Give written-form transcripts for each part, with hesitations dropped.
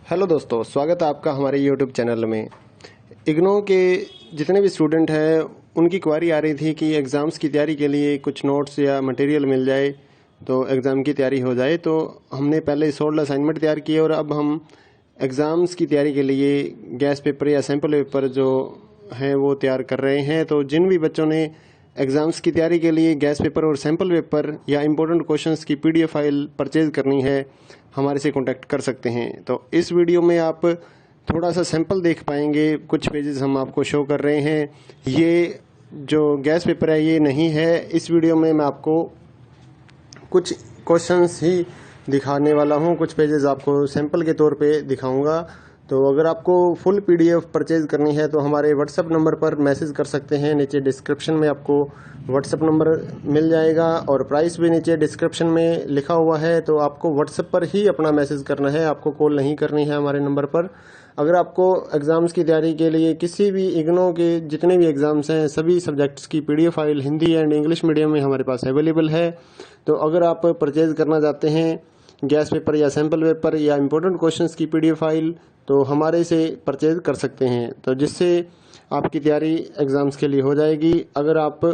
Hello दोस्तों, स्वागत है आपका हमारे यूट्यूब चैनल में। इग्नो के जितने भी स्टूडेंट हैं उनकी क्वारी आ रही थी कि एग्ज़ाम्स की तैयारी के लिए कुछ नोट्स या मटेरियल मिल जाए तो एग्ज़ाम की तैयारी हो जाए। तो हमने पहले 16 असाइनमेंट तैयार किए और अब हम एग्ज़ाम्स की तैयारी के लिए गैस पेपर या सैम्पल पेपर जो हैं वो तैयार कर रहे हैं। तो जिन भी बच्चों ने एग्ज़ाम्स की तैयारी के लिए गैस पेपर और सैम्पल पेपर या इम्पोर्टेंट क्वेश्चंस की PDF फाइल परचेज़ करनी है, हमारे से कांटेक्ट कर सकते हैं। तो इस वीडियो में आप थोड़ा सा सैंपल देख पाएंगे, कुछ पेजेस हम आपको शो कर रहे हैं। ये जो गैस पेपर है ये नहीं है। इस वीडियो में मैं आपको कुछ क्वेश्चंस ही दिखाने वाला हूँ, कुछ पेजेस आपको सैंपल के तौर पे दिखाऊंगा। तो अगर आपको फुल PDF परचेज करनी है तो हमारे व्हाट्सएप नंबर पर मैसेज कर सकते हैं। नीचे डिस्क्रिप्शन में आपको व्हाट्सएप नंबर मिल जाएगा और प्राइस भी नीचे डिस्क्रिप्शन में लिखा हुआ है। तो आपको व्हाट्सएप पर ही अपना मैसेज करना है, आपको कॉल नहीं करनी है हमारे नंबर पर। अगर आपको एग्ज़ाम्स की तैयारी के लिए किसी भी इग्नो के जितने भी एग्ज़ाम्स हैं सभी सब्जेक्ट्स की PDF file Hindi and English medium में हमारे पास अवेलेबल है। तो अगर आप परचेज़ करना चाहते हैं गैस पेपर या सैम्पल पेपर या इम्पोर्टेंट क्वेश्चंस की PDF फाइल तो हमारे से परचेज़ कर सकते हैं, तो जिससे आपकी तैयारी एग्ज़ाम्स के लिए हो जाएगी। अगर आप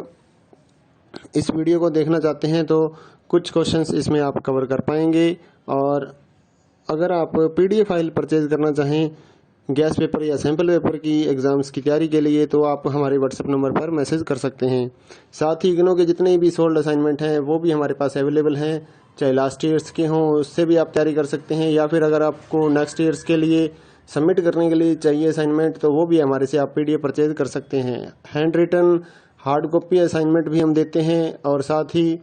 इस वीडियो को देखना चाहते हैं तो कुछ क्वेश्चंस इसमें आप कवर कर पाएंगे। और अगर आप PDF फाइल परचेज़ करना चाहें गैस पेपर या सैम्पल पेपर की एग्ज़ाम्स की तैयारी के लिए तो आप हमारे व्हाट्सएप नंबर पर मैसेज कर सकते हैं। साथ ही इग्नो के जितने भी सोल्ड असाइनमेंट हैं वो भी हमारे पास अवेलेबल हैं, चाहे लास्ट ईयर्स के हों उससे भी आप तैयारी कर सकते हैं, या फिर अगर आपको नेक्स्ट ईयर्स के लिए सबमिट करने के लिए चाहिए असाइनमेंट तो वो भी हमारे से आप PDF परचेज कर सकते हैं। Hand written hard copy assignment भी हम देते हैं और साथ ही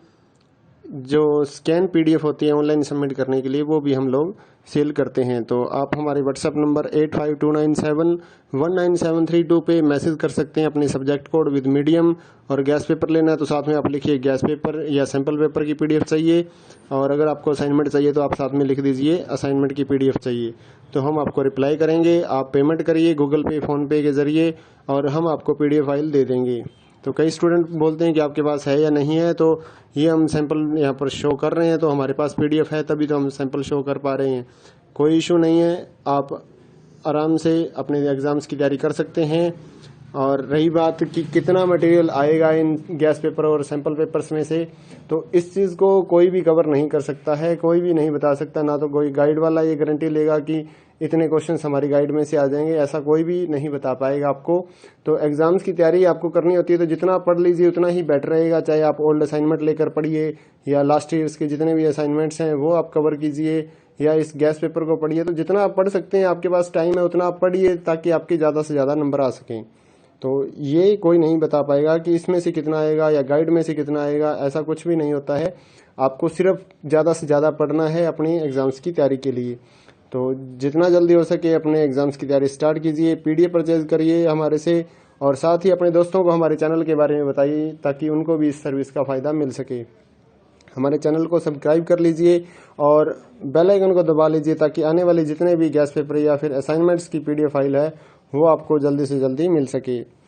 जो स्कैन PDF होती है ऑनलाइन सबमिट करने के लिए वो भी हम लोग सेल करते हैं। तो आप हमारे व्हाट्सएप नंबर 8529719732 पे मैसेज कर सकते हैं अपने सब्जेक्ट कोड विद मीडियम। और गैस पेपर लेना है तो साथ में आप लिखिए गैस पेपर या सैम्पल पेपर की PDF चाहिए, और अगर आपको असाइनमेंट चाहिए तो आप साथ में लिख दीजिए असाइनमेंट की PDF चाहिए, तो हम आपको रिप्लाई करेंगे। आप पेमेंट करिए गूगल पे फ़ोनपे के ज़रिए और हम आपको PDF फाइल दे देंगे। तो कई स्टूडेंट बोलते हैं कि आपके पास है या नहीं है, तो ये हम सैंपल यहाँ पर शो कर रहे हैं, तो हमारे पास PDF है तभी तो हम सैंपल शो कर पा रहे हैं। कोई इशू नहीं है, आप आराम से अपने एग्ज़ाम्स की तैयारी कर सकते हैं। और रही बात कि कितना मटेरियल आएगा इन गैस पेपर और सैंपल पेपर्स में से, तो इस चीज़ को कोई भी कवर नहीं कर सकता है, कोई भी नहीं बता सकता। ना तो कोई गाइड वाला ये गारंटी लेगा कि इतने क्वेश्चंस हमारी गाइड में से आ जाएंगे, ऐसा कोई भी नहीं बता पाएगा आपको। तो एग्ज़ाम्स की तैयारी आपको करनी होती है तो जितना पढ़ लीजिए उतना ही बेटर रहेगा। चाहे आप ओल्ड असाइनमेंट लेकर पढ़िए या लास्ट ईयर्स के जितने भी असाइनमेंट्स हैं वो आप कवर कीजिए, या इस गैस पेपर को पढ़िए। तो जितना आप पढ़ सकते हैं, आपके पास टाइम है उतना आप पढ़िए ताकि आपके ज़्यादा से ज़्यादा नंबर आ सकें। तो ये कोई नहीं बता पाएगा कि इसमें से कितना आएगा या गाइड में से कितना आएगा, ऐसा कुछ भी नहीं होता है। आपको सिर्फ ज़्यादा से ज़्यादा पढ़ना है अपनी एग्ज़ाम्स की तैयारी के लिए। तो जितना जल्दी हो सके अपने एग्ज़ाम्स की तैयारी स्टार्ट कीजिए, PDF परचेज करिए हमारे से, और साथ ही अपने दोस्तों को हमारे चैनल के बारे में बताइए ताकि उनको भी इस सर्विस का फ़ायदा मिल सके। हमारे चैनल को सब्सक्राइब कर लीजिए और बेल आइकन को दबा लीजिए ताकि आने वाले जितने भी गैस पेपर या फिर असाइनमेंट्स की PDF फाइल है वो आपको जल्दी से जल्दी मिल सके।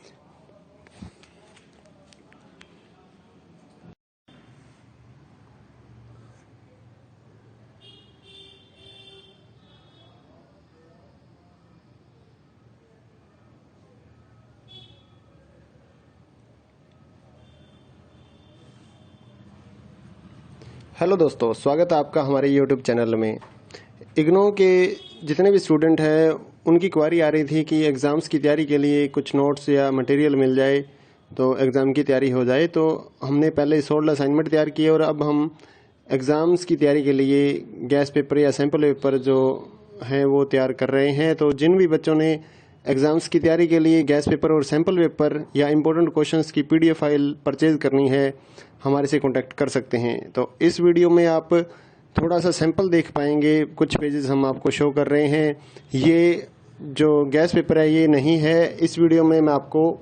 हेलो दोस्तों, स्वागत है आपका हमारे यूट्यूब चैनल में। इग्नो के जितने भी स्टूडेंट हैं उनकी क्वारी आ रही थी कि एग्ज़ाम्स की तैयारी के लिए कुछ नोट्स या मटेरियल मिल जाए तो एग्ज़ाम की तैयारी हो जाए। तो हमने पहले 16 असाइनमेंट तैयार किए और अब हम एग्ज़ाम्स की तैयारी के लिए गैस पेपर या सैम्पल पेपर जो हैं वो तैयार कर रहे हैं। तो जिन भी बच्चों ने एग्ज़ाम्स की तैयारी के लिए गैस पेपर और सैम्पल पेपर या इम्पोर्टेंट क्वेश्चंस की PDF फाइल परचेज़ करनी है, हमारे से कांटेक्ट कर सकते हैं। तो इस वीडियो में आप थोड़ा सा सैंपल देख पाएंगे, कुछ पेजेस हम आपको शो कर रहे हैं। ये जो गैस पेपर है ये नहीं है। इस वीडियो में मैं आपको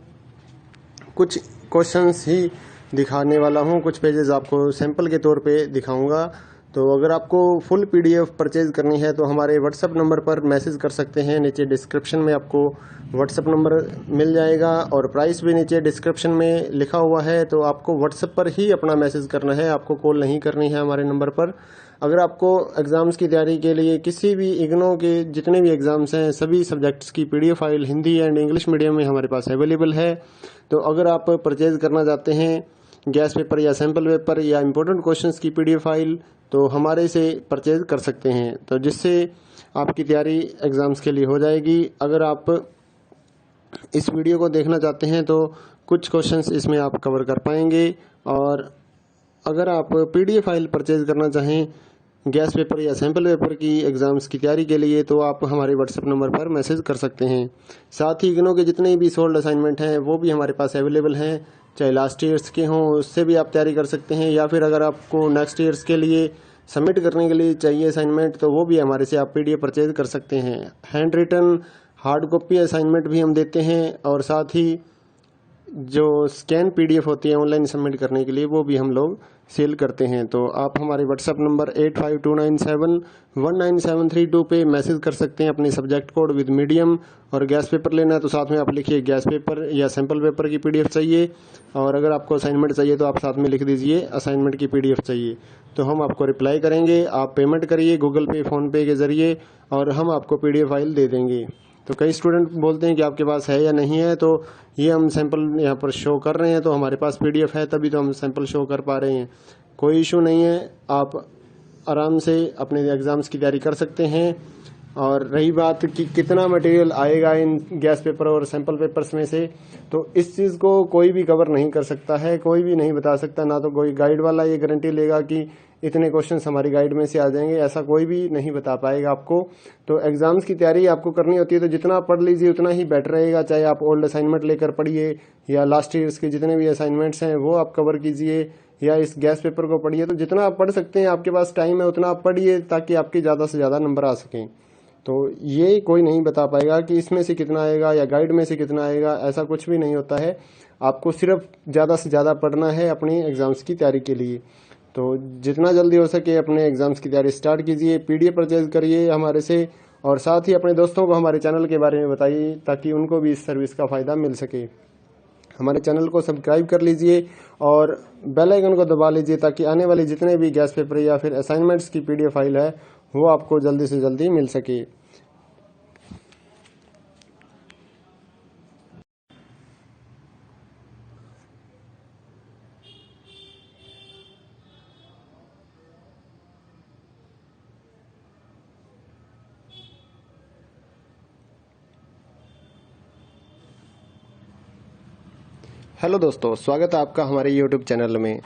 कुछ क्वेश्चंस ही दिखाने वाला हूँ, कुछ पेजेस आपको सैंपल के तौर पे दिखाऊंगा। तो अगर आपको फुल पीडीएफ परचेज़ करनी है तो हमारे व्हाट्सअप नंबर पर मैसेज कर सकते हैं। नीचे डिस्क्रिप्शन में आपको व्हाट्सअप नंबर मिल जाएगा और प्राइस भी नीचे डिस्क्रिप्शन में लिखा हुआ है। तो आपको व्हाट्सअप पर ही अपना मैसेज करना है, आपको कॉल नहीं करनी है हमारे नंबर पर। अगर आपको एग्ज़ाम्स की तैयारी के लिए किसी भी इग्नो के जितने भी एग्ज़ाम्स हैं सभी सब्जेक्ट्स की PDF file Hindi and English medium में हमारे पास अवेलेबल है। तो अगर आप परचेज़ करना चाहते हैं गैस पेपर या सैम्पल पेपर या इम्पोर्टेंट क्वेश्चंस की पीडीएफ फाइल तो हमारे से परचेज़ कर सकते हैं, तो जिससे आपकी तैयारी एग्ज़ाम्स के लिए हो जाएगी। अगर आप इस वीडियो को देखना चाहते हैं तो कुछ क्वेश्चंस इसमें आप कवर कर पाएंगे। और अगर आप पीडीएफ फाइल परचेज़ करना चाहें गैस पेपर या सैम्पल पेपर की एग्ज़ाम्स की तैयारी के लिए तो आप हमारे व्हाट्सएप नंबर पर मैसेज कर सकते हैं। साथ ही इग्नो के जितने भी सोल्ड असाइनमेंट हैं वो भी हमारे पास अवेलेबल हैं, चाहे लास्ट ईयर्स के हों उससे भी आप तैयारी कर सकते हैं, या फिर अगर आपको नेक्स्ट ईयर्स के लिए सबमिट करने के लिए चाहिए असाइनमेंट तो वो भी हमारे से आप पीडीएफ परचेज कर सकते हैं। Hand written hard copy assignment भी हम देते हैं और साथ ही जो स्कैन पीडीएफ होती है ऑनलाइन सबमिट करने के लिए वो भी हम लोग सेल करते हैं। तो आप हमारे व्हाट्सएप नंबर 8529719732 पे मैसेज कर सकते हैं अपने सब्जेक्ट कोड विद मीडियम। और गैस पेपर लेना है तो साथ में आप लिखिए गैस पेपर या सैम्पल पेपर की पीडीएफ चाहिए, और अगर आपको असाइनमेंट चाहिए तो आप साथ में लिख दीजिए असाइनमेंट की पीडीएफ चाहिए, तो हम आपको रिप्लाई करेंगे। आप पेमेंट करिए गूगल पे फ़ोनपे के ज़रिए और हम आपको पीडीएफ फाइल दे देंगे। तो कई स्टूडेंट बोलते हैं कि आपके पास है या नहीं है, तो ये हम सैंपल यहाँ पर शो कर रहे हैं, तो हमारे पास पीडीएफ है तभी तो हम सैंपल शो कर पा रहे हैं। कोई इशू नहीं है, आप आराम से अपने एग्ज़ाम्स की तैयारी कर सकते हैं। और रही बात कि कितना मटेरियल आएगा इन गैस पेपर और सैंपल पेपर्स में से, तो इस चीज़ को कोई भी कवर नहीं कर सकता है, कोई भी नहीं बता सकता, ना तो कोई गाइड वाला ये गारंटी लेगा कि इतने क्वेश्चंस हमारी गाइड में से आ जाएंगे, ऐसा कोई भी नहीं बता पाएगा आपको। तो एग्ज़ाम्स की तैयारी आपको करनी होती है तो जितना आप पढ़ लीजिए उतना ही बेटर रहेगा, चाहे आप ओल्ड असाइनमेंट लेकर पढ़िए या लास्ट ईयर्स के जितने भी असाइनमेंट्स हैं वो आप कवर कीजिए या इस गैस पेपर को पढ़िए। तो जितना आप पढ़ सकते हैं, आपके पास टाइम है उतना आप पढ़िए ताकि आपके ज़्यादा से ज़्यादा नंबर आ सकें। तो ये कोई नहीं बता पाएगा कि इसमें से कितना आएगा या गाइड में से कितना आएगा, ऐसा कुछ भी नहीं होता है। आपको सिर्फ ज़्यादा से ज़्यादा पढ़ना है अपनी एग्ज़ाम्स की तैयारी के लिए। तो जितना जल्दी हो सके अपने एग्ज़ाम्स की तैयारी स्टार्ट कीजिए, पीडीएफ परचेज करिए हमारे से, और साथ ही अपने दोस्तों को हमारे चैनल के बारे में बताइए ताकि उनको भी इस सर्विस का फ़ायदा मिल सके। हमारे चैनल को सब्सक्राइब कर लीजिए और बेल आइकन को दबा लीजिए ताकि आने वाले जितने भी गैस पेपर या फिर असाइनमेंट्स की पीडीएफ फाइल है वो आपको जल्दी से जल्दी मिल सके। हेलो दोस्तों, स्वागत है आपका हमारे यूट्यूब चैनल में।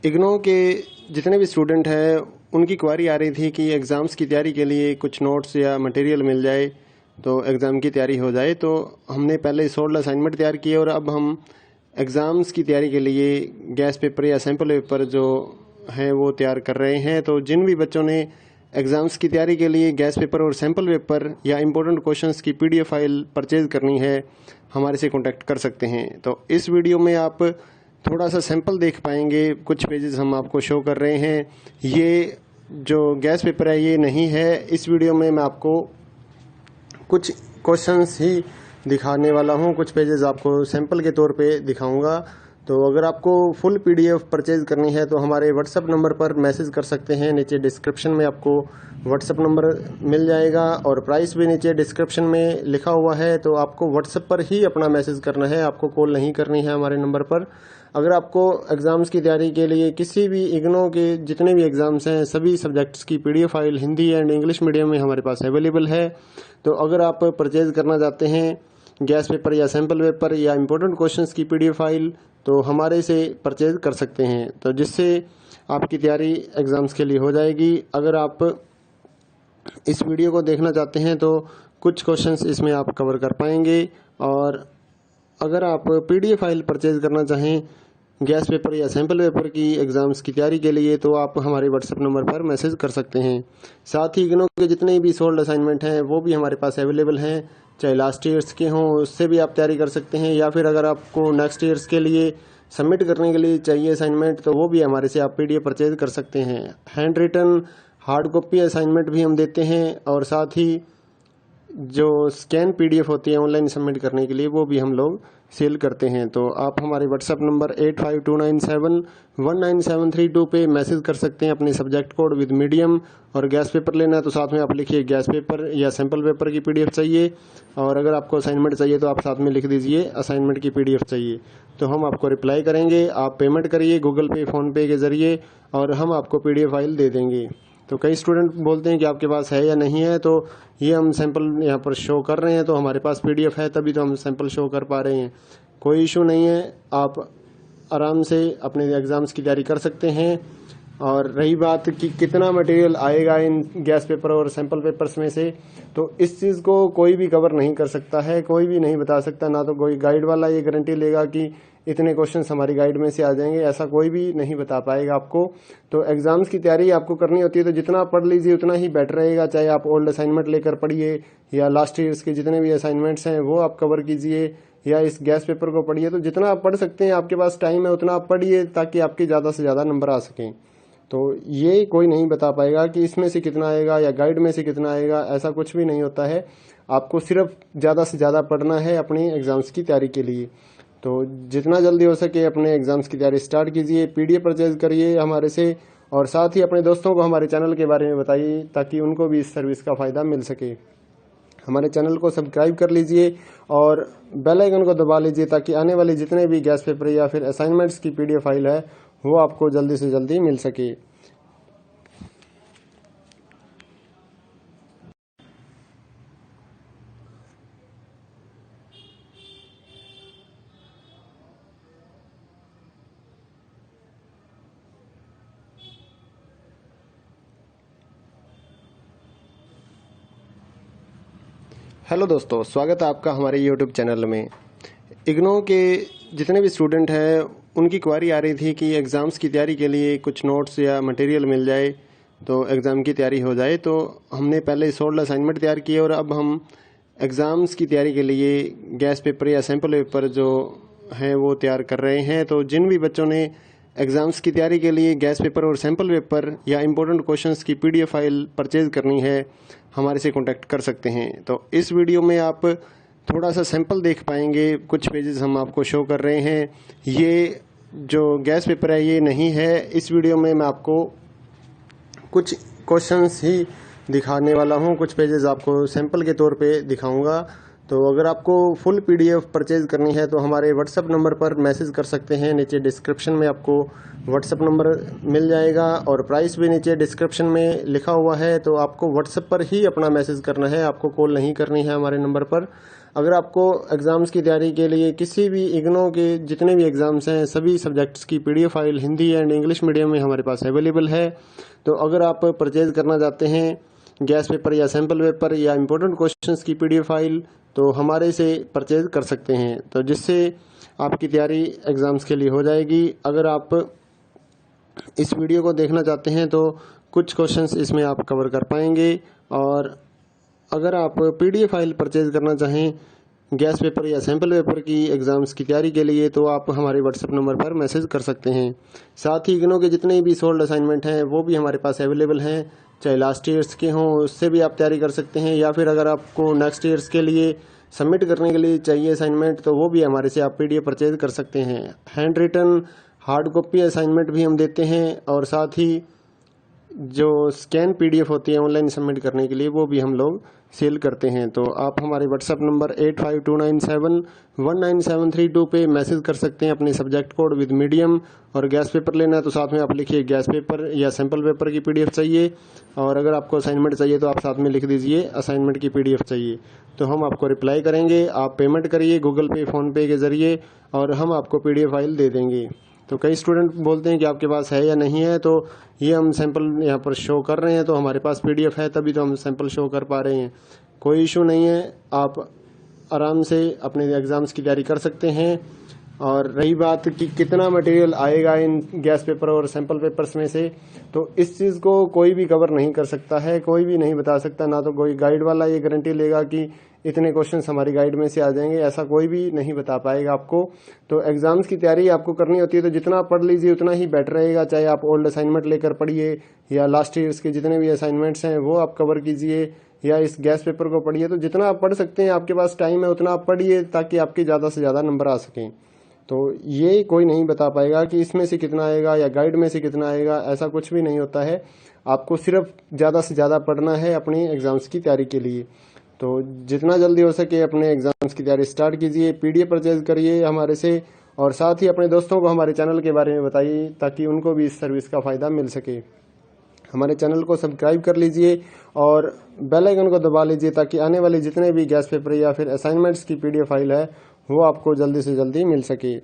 इग्नो के जितने भी स्टूडेंट हैं उनकी क्वारी आ रही थी कि एग्ज़ाम्स की तैयारी के लिए कुछ नोट्स या मटेरियल मिल जाए तो एग्ज़ाम की तैयारी हो जाए। तो हमने पहले सोल्ड असाइनमेंट तैयार किए और अब हम एग्ज़ाम्स की तैयारी के लिए गैस पेपर या सैम्पल पेपर जो हैं वो तैयार कर रहे हैं। तो जिन भी बच्चों ने एग्ज़ाम्स की तैयारी के लिए गैस पेपर और सैम्पल पेपर या इम्पोर्टेंट क्वेश्चंस की पीडीएफ फाइल परचेज़ करनी है हमारे से कांटेक्ट कर सकते हैं। तो इस वीडियो में आप थोड़ा सा सैंपल देख पाएंगे, कुछ पेजेस हम आपको शो कर रहे हैं। ये जो गैस पेपर है ये नहीं है, इस वीडियो में मैं आपको कुछ क्वेश्चंस ही दिखाने वाला हूँ, कुछ पेजेस आपको सैंपल के तौर पे दिखाऊंगा। तो अगर आपको फुल पीडीएफ परचेज करनी है तो हमारे व्हाट्सएप नंबर पर मैसेज कर सकते हैं। नीचे डिस्क्रिप्शन में आपको व्हाट्सएप नंबर मिल जाएगा और प्राइस भी नीचे डिस्क्रिप्शन में लिखा हुआ है। तो आपको व्हाट्सएप पर ही अपना मैसेज करना है, आपको कॉल नहीं करनी है हमारे नंबर पर। अगर आपको एग्ज़ाम्स की तैयारी के लिए किसी भी इग्नो के जितने भी एग्ज़ाम्स हैं सभी सब्जेक्ट्स की PDF file Hindi and English medium में हमारे पास अवेलेबल है। तो अगर आप परचेज़ करना चाहते हैं गैस पेपर या सैम्पल पेपर या इम्पोर्टेंट क्वेश्चंस की पीडीएफ फाइल तो हमारे से परचेज़ कर सकते हैं, तो जिससे आपकी तैयारी एग्ज़ाम्स के लिए हो जाएगी। अगर आप इस वीडियो को देखना चाहते हैं तो कुछ क्वेश्चंस इसमें आप कवर कर पाएंगे। और अगर आप पीडीएफ फाइल परचेज़ करना चाहें गैस पेपर या सैम्पल पेपर की एग्ज़ाम्स की तैयारी के लिए तो आप हमारे व्हाट्सएप नंबर पर मैसेज कर सकते हैं। साथ ही इग्नो के जितने भी सोल्ड असाइनमेंट हैं वो भी हमारे पास अवेलेबल हैं, चाहे लास्ट ईयर्स के हों उससे भी आप तैयारी कर सकते हैं, या फिर अगर आपको नेक्स्ट ईयर्स के लिए सबमिट करने के लिए चाहिए असाइनमेंट, तो वो भी हमारे से आप PDF परचेज कर सकते हैं। Hand written hard copy assignment भी हम देते हैं और साथ ही जो स्कैन PDF होती है ऑनलाइन सबमिट करने के लिए वो भी हम लोग सेल करते हैं। तो आप हमारे व्हाट्सएप नंबर 8529719732 पे मैसेज कर सकते हैं अपने सब्जेक्ट कोड विद मीडियम। और गैस पेपर लेना है तो साथ में आप लिखिए गैस पेपर या सैम्पल पेपर की PDF चाहिए, और अगर आपको असाइनमेंट चाहिए तो आप साथ में लिख दीजिए असाइनमेंट की PDF चाहिए, तो हम आपको रिप्लाई करेंगे। आप पेमेंट करिए गूगल पे फ़ोनपे के ज़रिए और हम आपको PDF फाइल दे देंगे। तो कई स्टूडेंट बोलते हैं कि आपके पास है या नहीं है, तो ये हम सैंपल यहाँ पर शो कर रहे हैं, तो हमारे पास PDF है तभी तो हम सैंपल शो कर पा रहे हैं। कोई इशू नहीं है, आप आराम से अपने एग्ज़ाम्स की तैयारी कर सकते हैं। और रही बात कि कितना मटेरियल आएगा इन गैस पेपर और सैंपल पेपर्स में से, तो इस चीज़ को कोई भी कवर नहीं कर सकता है, कोई भी नहीं बता सकता। ना तो कोई गाइड वाला ये गारंटी लेगा कि इतने क्वेश्चंस हमारी गाइड में से आ जाएंगे, ऐसा कोई भी नहीं बता पाएगा आपको। तो एग्ज़ाम्स की तैयारी आपको करनी होती है तो जितना पढ़ लीजिए उतना ही बेटर रहेगा। चाहे आप ओल्ड असाइनमेंट लेकर पढ़िए या लास्ट ईयर्स के जितने भी असाइनमेंट्स हैं वो आप कवर कीजिए, या इस गैस पेपर को पढ़िए। तो जितना आप पढ़ सकते हैं, आपके पास टाइम है उतना आप पढ़िए ताकि आपके ज़्यादा से ज़्यादा नंबर आ सकें। तो ये कोई नहीं बता पाएगा कि इसमें से कितना आएगा या गाइड में से कितना आएगा, ऐसा कुछ भी नहीं होता है। आपको सिर्फ ज़्यादा से ज़्यादा पढ़ना है अपनी एग्ज़ाम्स की तैयारी के लिए। तो जितना जल्दी हो सके अपने एग्ज़ाम्स की तैयारी स्टार्ट कीजिए, PDF परचेज करिए हमारे से, और साथ ही अपने दोस्तों को हमारे चैनल के बारे में बताइए ताकि उनको भी इस सर्विस का फ़ायदा मिल सके। हमारे चैनल को सब्सक्राइब कर लीजिए और बेल आइकन को दबा लीजिए ताकि आने वाले जितने भी गैस पेपर या फिर असाइनमेंट्स की PDF फाइल है वो आपको जल्दी से जल्दी मिल सके। हेलो दोस्तों, स्वागत है आपका हमारे YouTube चैनल में। इग्नो के जितने भी स्टूडेंट हैं उनकी क्वारी आ रही थी कि एग्ज़ाम्स की तैयारी के लिए कुछ नोट्स या मटेरियल मिल जाए तो एग्ज़ाम की तैयारी हो जाए। तो हमने पहले 16 असाइनमेंट तैयार किए और अब हम एग्ज़ाम्स की तैयारी के लिए गैस पेपर या सैम्पल पेपर जो हैं वो तैयार कर रहे हैं। तो जिन भी बच्चों ने एग्ज़ाम्स की तैयारी के लिए गैस पेपर और सैम्पल पेपर या इम्पोर्टेंट क्वेश्चंस की PDF फाइल परचेज़ करनी है, हमारे से कांटेक्ट कर सकते हैं। तो इस वीडियो में आप थोड़ा सा सैंपल देख पाएंगे, कुछ पेजेस हम आपको शो कर रहे हैं। ये जो गैस पेपर है ये नहीं है। इस वीडियो में मैं आपको कुछ क्वेश्चंस ही दिखाने वाला हूँ, कुछ पेजेस आपको सैंपल के तौर पे दिखाऊंगा। तो अगर आपको फुल PDF परचेज करनी है तो हमारे व्हाट्सएप नंबर पर मैसेज कर सकते हैं। नीचे डिस्क्रिप्शन में आपको व्हाट्सएप नंबर मिल जाएगा और प्राइस भी नीचे डिस्क्रिप्शन में लिखा हुआ है। तो आपको व्हाट्सएप पर ही अपना मैसेज करना है, आपको कॉल नहीं करनी है हमारे नंबर पर। अगर आपको एग्ज़ाम्स की तैयारी के लिए किसी भी इग्नो के जितने भी एग्ज़ाम्स हैं सभी सब्जेक्ट्स की PDF file Hindi and English medium में हमारे पास अवेलेबल है। तो अगर आप परचेज़ करना चाहते हैं गैस पेपर या सैम्पल पेपर या इम्पोर्टेंट क्वेश्चंस की PDF फाइल तो हमारे से परचेज कर सकते हैं, तो जिससे आपकी तैयारी एग्ज़ाम्स के लिए हो जाएगी। अगर आप इस वीडियो को देखना चाहते हैं तो कुछ क्वेश्चंस इसमें आप कवर कर पाएंगे। और अगर आप PDF फाइल परचेज करना चाहें गैस पेपर या सैम्पल पेपर की एग्ज़ाम्स की तैयारी के लिए तो आप हमारे व्हाट्सएप नंबर पर मैसेज कर सकते हैं। साथ ही इग्नो के जितने भी सोल्ड असाइनमेंट हैं वो भी हमारे पास अवेलेबल हैं, चाहे लास्ट ईयर्स के हों उससे भी आप तैयारी कर सकते हैं, या फिर अगर आपको नेक्स्ट ईयर्स के लिए सबमिट करने के लिए चाहिए असाइनमेंट तो वो भी हमारे से आप PDF परचेज कर सकते हैं। Hand written hard copy assignment भी हम देते हैं और साथ ही जो स्कैन PDF होती है ऑनलाइन सबमिट करने के लिए वो भी हम लोग सेल करते हैं। तो आप हमारे व्हाट्सएप नंबर 8529719732 पे मैसेज कर सकते हैं अपने सब्जेक्ट कोड विद मीडियम। और गैस पेपर लेना है तो साथ में आप लिखिए गैस पेपर या सैम्पल पेपर की PDF चाहिए, और अगर आपको असाइनमेंट चाहिए तो आप साथ में लिख दीजिए असाइनमेंट की PDF चाहिए, तो हम आपको रिप्लाई करेंगे। आप पेमेंट करिए गूगल पे फ़ोनपे के ज़रिए और हम आपको PDF फाइल दे देंगे। तो कई स्टूडेंट बोलते हैं कि आपके पास है या नहीं है, तो ये हम सैंपल यहाँ पर शो कर रहे हैं, तो हमारे पास PDF है तभी तो हम सैंपल शो कर पा रहे हैं। कोई इशू नहीं है, आप आराम से अपने एग्ज़ाम्स की तैयारी कर सकते हैं। और रही बात कि कितना मटेरियल आएगा इन गैस पेपर और सैंपल पेपर्स में से, तो इस चीज़ को कोई भी कवर नहीं कर सकता है, कोई भी नहीं बता सकता। ना तो कोई गाइड वाला ये गारंटी लेगा कि इतने क्वेश्चंस हमारी गाइड में से आ जाएंगे, ऐसा कोई भी नहीं बता पाएगा आपको। तो एग्जाम्स की तैयारी आपको करनी होती है तो जितना आप पढ़ लीजिए उतना ही बेटर रहेगा। चाहे आप ओल्ड असाइनमेंट लेकर पढ़िए या लास्ट ईयर्स के जितने भी असाइनमेंट्स हैं वो आप कवर कीजिए, या इस गैस पेपर को पढ़िए। तो जितना आप पढ़ सकते हैं, आपके पास टाइम है उतना आप पढ़िए ताकि आपके ज़्यादा से ज़्यादा नंबर आ सकें। तो ये कोई नहीं बता पाएगा कि इसमें से कितना आएगा या गाइड में से कितना आएगा, ऐसा कुछ भी नहीं होता है। आपको सिर्फ ज़्यादा से ज़्यादा पढ़ना है अपनी एग्ज़ाम्स की तैयारी के लिए। तो जितना जल्दी हो सके अपने एग्ज़ाम्स की तैयारी स्टार्ट कीजिए, पीडीएफ परचेज करिए हमारे से, और साथ ही अपने दोस्तों को हमारे चैनल के बारे में बताइए ताकि उनको भी इस सर्विस का फ़ायदा मिल सके। हमारे चैनल को सब्सक्राइब कर लीजिए और बेल आइकन को दबा लीजिए ताकि आने वाले जितने भी गैस पेपर या फिर असाइनमेंट्स की पीडीएफ फाइल है वो आपको जल्दी से जल्दी मिल सके।